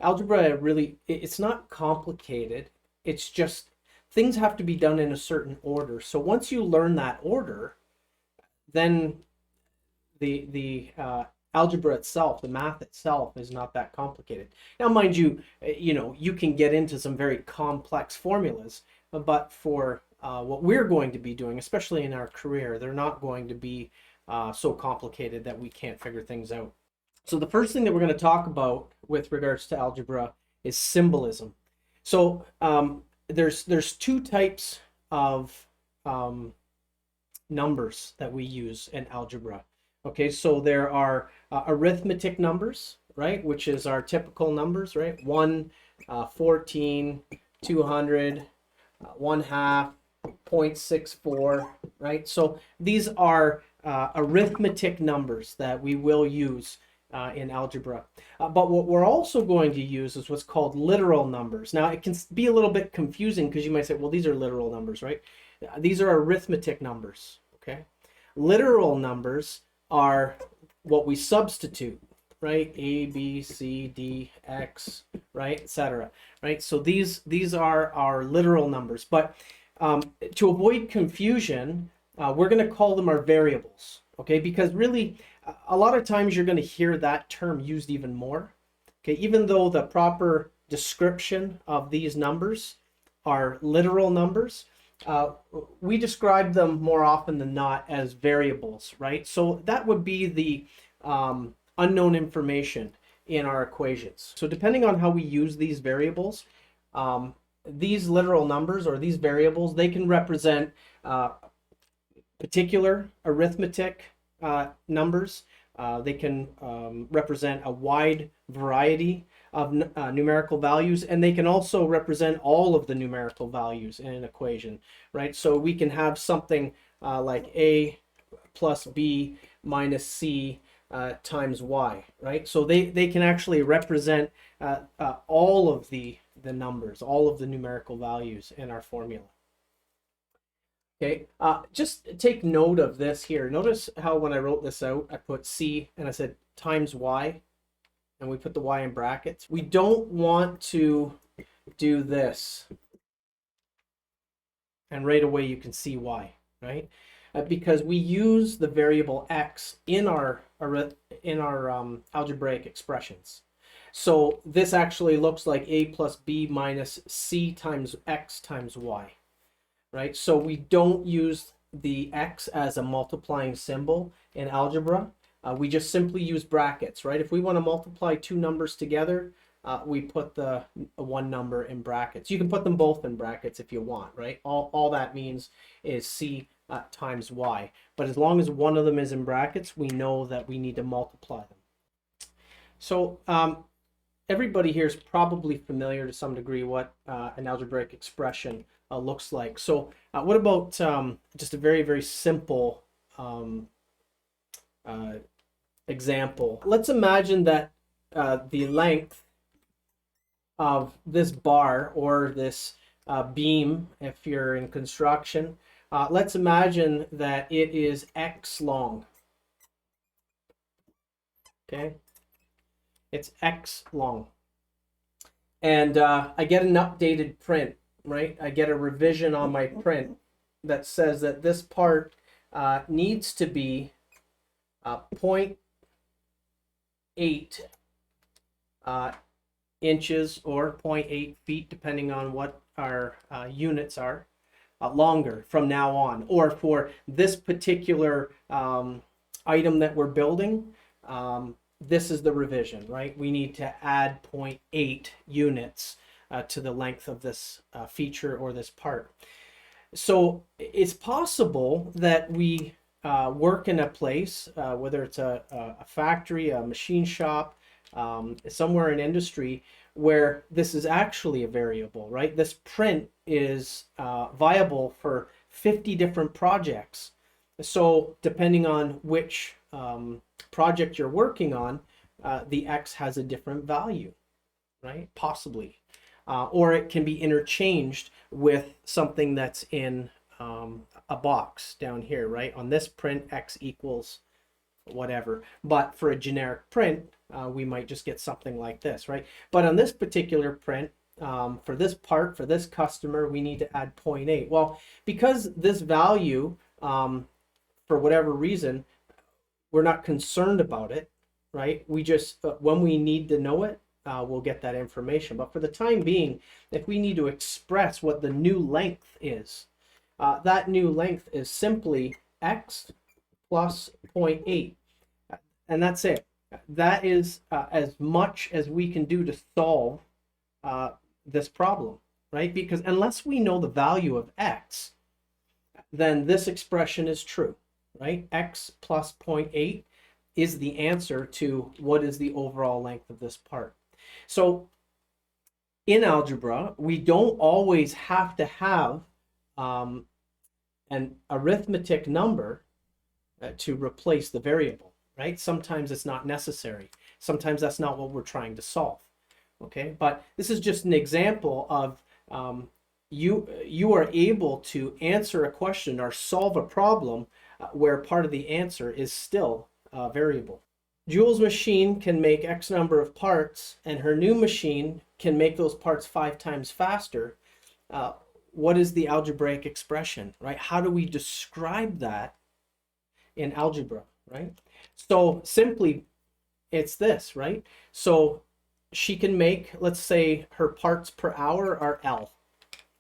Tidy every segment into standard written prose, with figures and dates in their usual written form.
algebra really, it's not complicated. It's just things have to be done in a certain order. So once you learn that order, then the algebra itself, the math itself, is not that complicated. Now, mind you, you can get into some very complex formulas, but for what we're going to be doing, especially in our career, they're not going to be so complicated that we can't figure things out. So the first thing that we're going to talk about with regards to algebra is symbolism. So there's two types of numbers that we use in algebra. Okay, so there are arithmetic numbers, right, which is our typical numbers, right? 1, 14, 200, 1/2, 0.64, right? So these are arithmetic numbers that we will use in algebra. But what we're also going to use is what's called literal numbers. Now, it can be a little bit confusing because you might say, well, these are literal numbers, right? These are arithmetic numbers, okay? Literal numbers are what we substitute, right? A, B, C, D, X, right, etc. Right? So these are our literal numbers. But to avoid confusion, we're going to call them our variables, okay? Because really, a lot of times you're going to hear that term used even more, okay? Even though the proper description of these numbers are literal numbers, we describe them more often than not as variables, right? So that would be the unknown information in our equations. So depending on how we use these variables, these literal numbers or these variables, they can represent particular arithmetic numbers. They can represent a wide variety of numerical values, and they can also represent all of the numerical values in an equation, right? So we can have something like A plus B minus C times Y, right? So they can actually represent all of the numbers, all of the numerical values in our formula. Okay, just take note of this here. Notice how when I wrote this out, I put C and I said times Y, and we put the Y in brackets. We don't want to do this, and right away you can see why, right? Because we use the variable X in our algebraic expressions. So this actually looks like A plus B minus C times X times Y. Right? So we don't use the X as a multiplying symbol in algebra. We just simply use brackets, right? If we want to multiply two numbers together, we put the one number in brackets. You can put them both in brackets if you want, right? All that means is C times Y. But as long as one of them is in brackets, we know that we need to multiply them. So everybody here is probably familiar to some degree what an algebraic expression looks like. So what about just a very, very simple example? Let's imagine that the length of this bar or this beam, if you're in construction, let's imagine that it is X long. Okay, it's X long. And I get an updated print, right? I get a revision on my print that says that this part needs to be 0.8 inches or 0.8 feet, depending on what our units are, longer from now on. Or for this particular item that we're building, this is the revision, right? We need to add 0.8 units to the length of this feature or this part. So it's possible that we work in a place, whether it's a factory, a machine shop, somewhere in industry, where this is actually a variable, right? This print is viable for 50 different projects. So depending on which project you're working on, the X has a different value, right? Possibly. Or it can be interchanged with something that's in a box down here, right? On this print, X equals whatever. But for a generic print, we might just get something like this, right? But on this particular print, for this part, for this customer, we need to add 0.8. Well, because this value, for whatever reason, we're not concerned about it, right? We just, when we need to know it, we'll get that information. But for the time being, if we need to express what the new length is, that new length is simply x plus 0.8. And that's it. That is as much as we can do to solve this problem, right? Because unless we know the value of x, then this expression is true, right? X plus 0.8 is the answer to what is the overall length of this part. So in algebra, we don't always have to have an arithmetic number to replace the variable, right? Sometimes it's not necessary. Sometimes that's not what we're trying to solve, okay? But this is just an example of you are able to answer a question or solve a problem where part of the answer is still a variable. Jules' machine can make X number of parts, and her new machine can make those parts 5 times faster. What is the algebraic expression, right? How do we describe that in algebra, right? So simply, it's this, right? So she can make, let's say her parts per hour are L.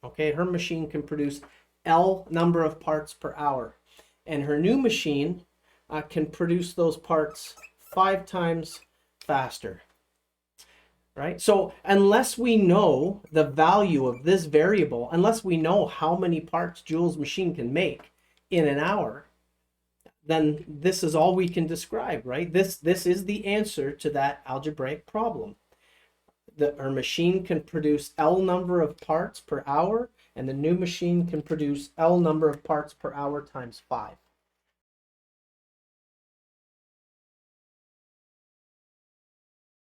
Okay, her machine can produce L number of parts per hour. And her new machine can produce those parts 5 times faster, right? So unless we know the value of this variable, unless we know how many parts Jules' machine can make in an hour, then this is all we can describe, right? This is the answer to that algebraic problem. Her machine can produce L number of parts per hour, and the new machine can produce L number of parts per hour times 5.